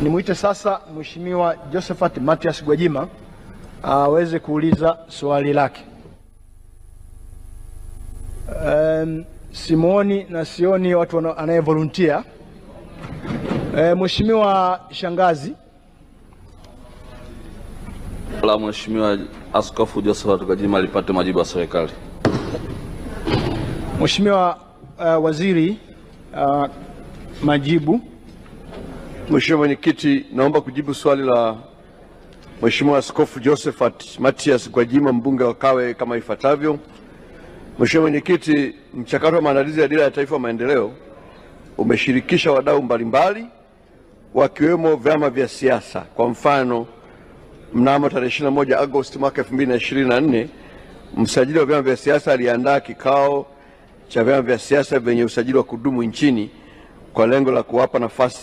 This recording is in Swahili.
Nimwite sasa Mheshimiwa Josephat Mathias Gwajima aweze kuuliza swali lake. Simuoni na sioni watu anaye volunteer. Mheshimiwa Shangazi. La Mheshimiwa Askofu Josephat Gwajima alipate majibu ya serikali. Mheshimiwa Waziri, majibu. Mheshimiwa Mwenyekiti, naomba kujibu swali la Mheshimiwa Askofu Josephat Mathias Gwajima, mbunge wa Kawe, kama ifuatavyo. Mheshimiwa Mwenyekiti, mchakato wa maandalizi ya Dira ya Taifa ya Maendeleo umeshirikisha wadau mbalimbali wakiwemo vyama vya siasa. Kwa mfano, mnamo tarehe 21 Agosti mwaka 2024, msajili wa vyama vya siasa aliandaa kikao cha vyama vya siasa vyenye usajili wa kudumu nchini kwa lengo la kuwapa nafasi